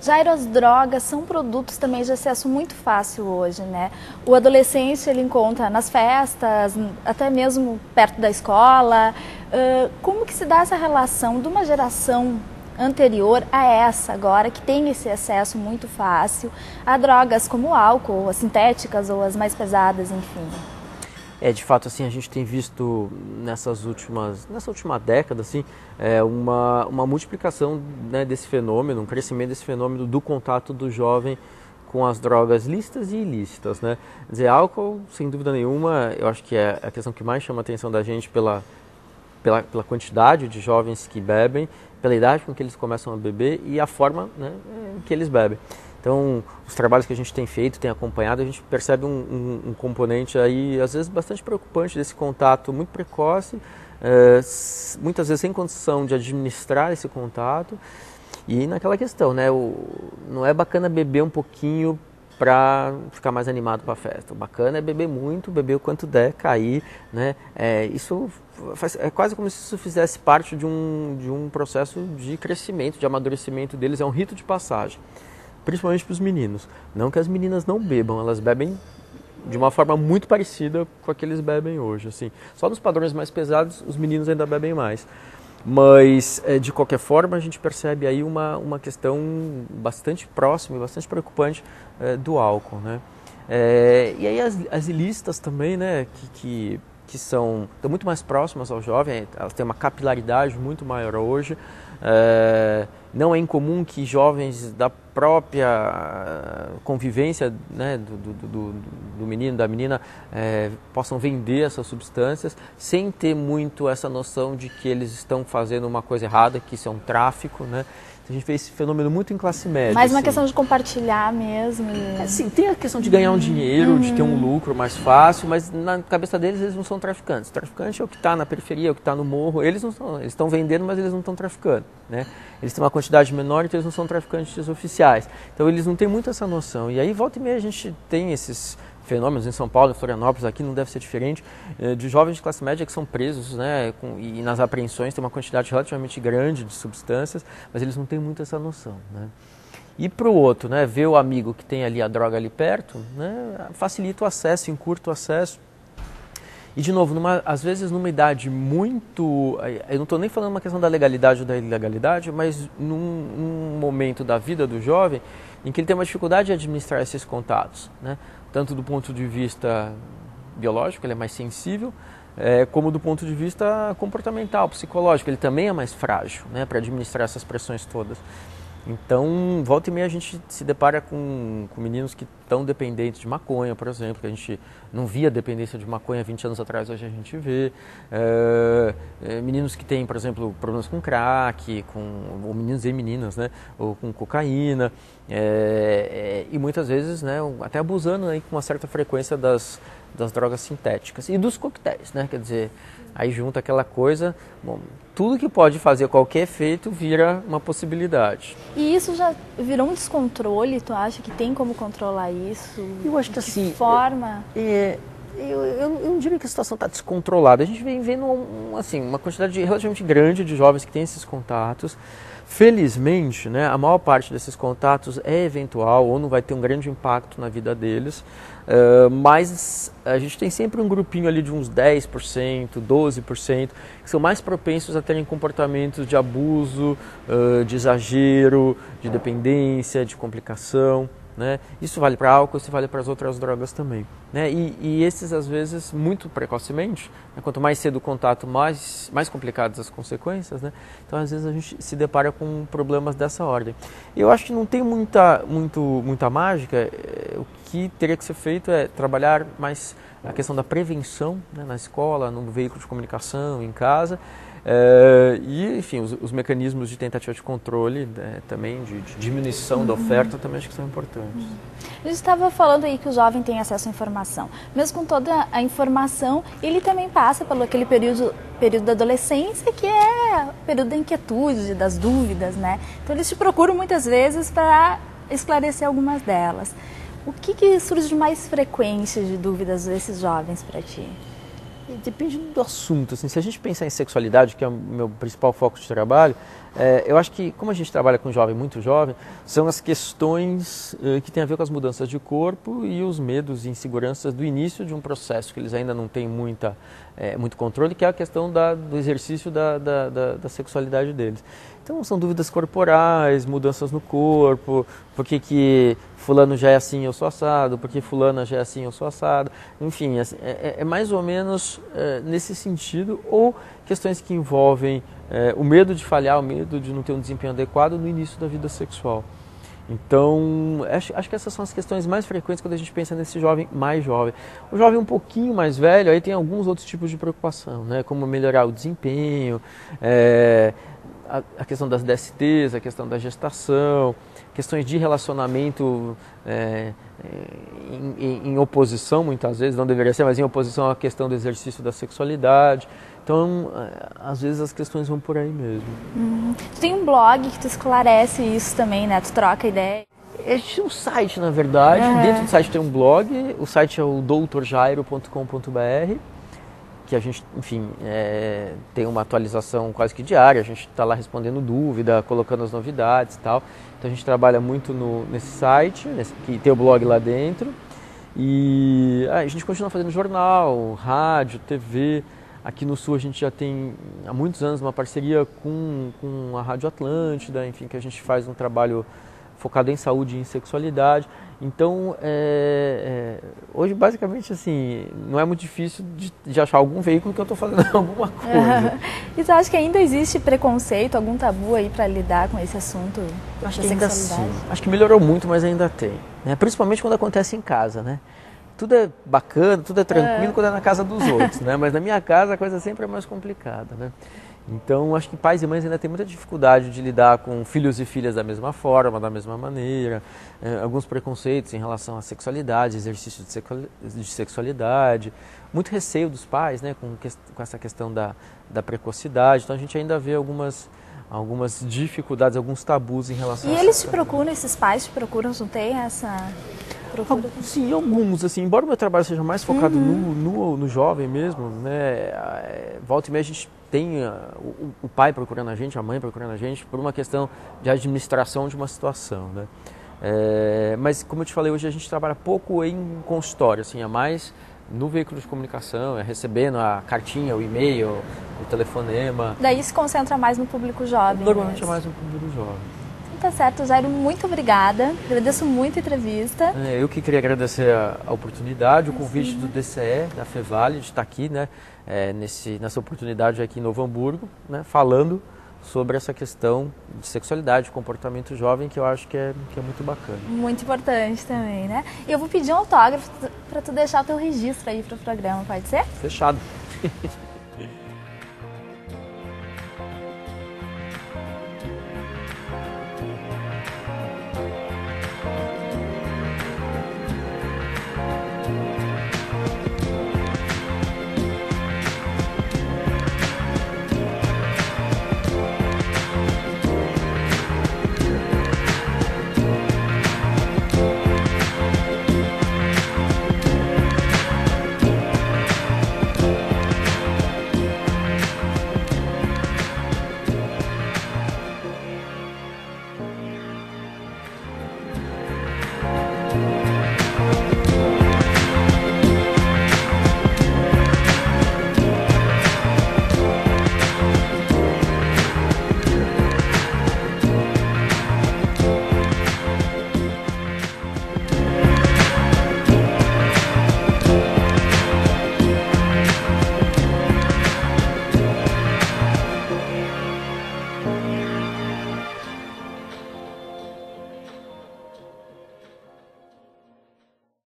Jairo, as drogas são produtos também de acesso muito fácil hoje, né? O adolescente ele encontra nas festas, até mesmo perto da escola. Como que se dá essa relação de uma geração anterior a essa agora, que tem esse acesso muito fácil a drogas como o álcool, as sintéticas ou as mais pesadas, enfim? De fato, assim, a gente tem visto nessa última década, assim, uma multiplicação, né, desse fenômeno, um crescimento desse fenômeno do contato do jovem com as drogas lícitas e ilícitas, né? Quer dizer, álcool, sem dúvida nenhuma, eu acho que é a questão que mais chama a atenção da gente pela quantidade de jovens que bebem, pela idade com que eles começam a beber e a forma, né, que eles bebem. Então, os trabalhos que a gente tem feito, tem acompanhado, a gente percebe um componente aí, às vezes, bastante preocupante desse contato muito precoce, muitas vezes sem condição de administrar esse contato. E naquela questão, né, não é bacana beber um pouquinho para ficar mais animado para a festa. O bacana é beber muito, beber o quanto der, cair, né? Isso é quase como se isso fizesse parte de um processo de crescimento, de amadurecimento deles, é um rito de passagem. Principalmente para os meninos. Não que as meninas não bebam, elas bebem de uma forma muito parecida com a que eles bebem hoje. Assim. Só nos padrões mais pesados, os meninos ainda bebem mais. Mas, de qualquer forma, a gente percebe aí uma questão bastante próxima e bastante preocupante do álcool. Né? E aí as ilícitas também, né, que estão muito mais próximas ao jovem, elas têm uma capilaridade muito maior hoje. Não é incomum que jovens da própria convivência, né, do menino, da menina, possam vender essas substâncias sem ter muito essa noção de que eles estão fazendo uma coisa errada, que isso é um tráfico, né? A gente vê esse fenômeno muito em classe média. Mais uma questão de compartilhar mesmo. Sim, tem a questão de ganhar um dinheiro, de ter um lucro mais fácil, mas na cabeça deles eles não são traficantes. O traficante é o que está na periferia, é o que está no morro. Eles não são, eles estão vendendo, mas eles não estão traficando, né? Eles têm uma quantidade menor, então eles não são traficantes oficiais. Então eles não têm muito essa noção. E aí volta e meia a gente tem esses fenômenos em São Paulo, em Florianópolis, aqui não deve ser diferente, de jovens de classe média que são presos, né, e nas apreensões tem uma quantidade relativamente grande de substâncias, mas eles não têm muito essa noção. Né? E para o outro, né, ver o amigo que tem ali a droga ali perto, né, facilita o acesso, encurta o acesso. E, de novo, às vezes numa idade muito... Eu não estou nem falando uma questão da legalidade ou da ilegalidade, mas num momento da vida do jovem em que ele tem uma dificuldade de administrar esses contatos, né? Tanto do ponto de vista biológico, ele é mais sensível, como do ponto de vista comportamental, psicológico, ele também é mais frágil, né, para administrar essas pressões todas. Então, volta e meia a gente se depara com meninos que estão dependentes de maconha, por exemplo, que a gente não via dependência de maconha 20 anos atrás, hoje a gente vê. Meninos que têm, por exemplo, problemas com crack, ou meninos e meninas, né, ou com cocaína, e muitas vezes, né, até abusando aí com uma certa frequência das drogas sintéticas e dos coquetéis, né, quer dizer, aí junta aquela coisa, bom, tudo que pode fazer qualquer efeito vira uma possibilidade. E isso já virou um descontrole? Tu acha que tem como controlar isso? Eu acho que assim... De que forma? Eu não diria que a situação está descontrolada. A gente vem vendo uma quantidade relativamente grande de jovens que têm esses contatos. Felizmente, né, a maior parte desses contatos é eventual ou não vai ter um grande impacto na vida deles, mas a gente tem sempre um grupinho ali de uns 10%, 12%, que são mais propensos a terem comportamentos de abuso, de exagero, de dependência, de complicação. Né? Isso vale para álcool, isso vale para as outras drogas também. Né? E esses, às vezes, muito precocemente, né? Quanto mais cedo o contato, mais complicadas as consequências. Né? Então, às vezes, a gente se depara com problemas dessa ordem. Eu acho que não tem muita mágica. O que teria que ser feito é trabalhar mais a questão da prevenção, né? Na escola, no veículo de comunicação, em casa. E, enfim, os mecanismos de tentativa de controle, né, também, de diminuição da oferta, também acho que são importantes. A gente estava falando aí que o jovem tem acesso à informação. Mesmo com toda a informação, ele também passa pelo aquele período da adolescência, que é o período da inquietude, das dúvidas, né? Então eles te procuram muitas vezes para esclarecer algumas delas. O que surge de mais frequente de dúvidas desses jovens para ti? Depende do assunto. Assim, se a gente pensar em sexualidade, que é o meu principal foco de trabalho, eu acho que, como a gente trabalha com jovem, muito jovem, são as questões que têm a ver com as mudanças de corpo e os medos e inseguranças do início de um processo que eles ainda não têm muito controle, que é a questão do exercício da sexualidade deles. Então, são dúvidas corporais, mudanças no corpo, por que fulano já é assim, eu sou assado, por que fulana já é assim, eu sou assado. Enfim, é mais ou menos nesse sentido, ou questões que envolvem o medo de falhar, o medo de não ter um desempenho adequado no início da vida sexual. Então, acho que essas são as questões mais frequentes quando a gente pensa nesse jovem mais jovem. O jovem um pouquinho mais velho, aí tem alguns outros tipos de preocupação, né? Como melhorar o desempenho, a questão das DSTs, a questão da gestação, questões de relacionamento em oposição, muitas vezes, não deveria ser, mas em oposição à questão do exercício da sexualidade. Então, às vezes as questões vão por aí mesmo. Tu tem um blog que tu esclarece isso também, né? Tu troca ideia. Existe um site, na verdade. Dentro do site tem um blog. O site é o doutorjairo.com.br, que a gente, enfim, tem uma atualização quase que diária. A gente está lá respondendo dúvida, colocando as novidades e tal. Então a gente trabalha muito nesse site, que tem o blog lá dentro. E a gente continua fazendo jornal, rádio, TV. Aqui no Sul a gente já tem há muitos anos uma parceria com a Rádio Atlântida, enfim, que a gente faz um trabalho focado em saúde e em sexualidade. Então, hoje basicamente assim, não é muito difícil de achar algum veículo que eu estou fazendo alguma coisa. E tu acha que ainda existe preconceito, algum tabu aí para lidar com esse assunto da Acho que ainda sim. sexualidade? Acho que melhorou muito, mas ainda tem. Né? Principalmente quando acontece em casa, né? Tudo é bacana, tudo é tranquilo quando é na casa dos outros, né? Mas na minha casa a coisa sempre é mais complicada, né? Então, acho que pais e mães ainda têm muita dificuldade de lidar com filhos e filhas da mesma forma, da mesma maneira. Alguns preconceitos em relação à sexualidade, exercício de sexualidade. Muito receio dos pais, né? Com essa questão da precocidade. Então, a gente ainda vê algumas dificuldades, alguns tabus em relação a isso. E eles te procuram, esses pais te procuram, não tem essa procura? Sim, alguns, assim, embora o meu trabalho seja mais focado no jovem mesmo, né, volta e meia a gente tem o pai procurando a gente, a mãe procurando a gente, por uma questão de administração de uma situação, né. Mas, como eu te falei, hoje a gente trabalha pouco em consultório, assim, é mais no veículo de comunicação, recebendo a cartinha, o e-mail, o telefonema. Daí se concentra mais no público jovem. Normalmente é mais no público jovem. Tá certo, Jairo, muito obrigada. Agradeço muito a entrevista. Eu que queria agradecer a oportunidade, o convite do DCE, da Fevale, de estar aqui, né, nessa oportunidade aqui em Novo Hamburgo, né, falando sobre essa questão de sexualidade, comportamento jovem, que eu acho que é muito bacana. Muito importante também, né? E eu vou pedir um autógrafo para tu deixar o teu registro aí para o programa, pode ser? Fechado.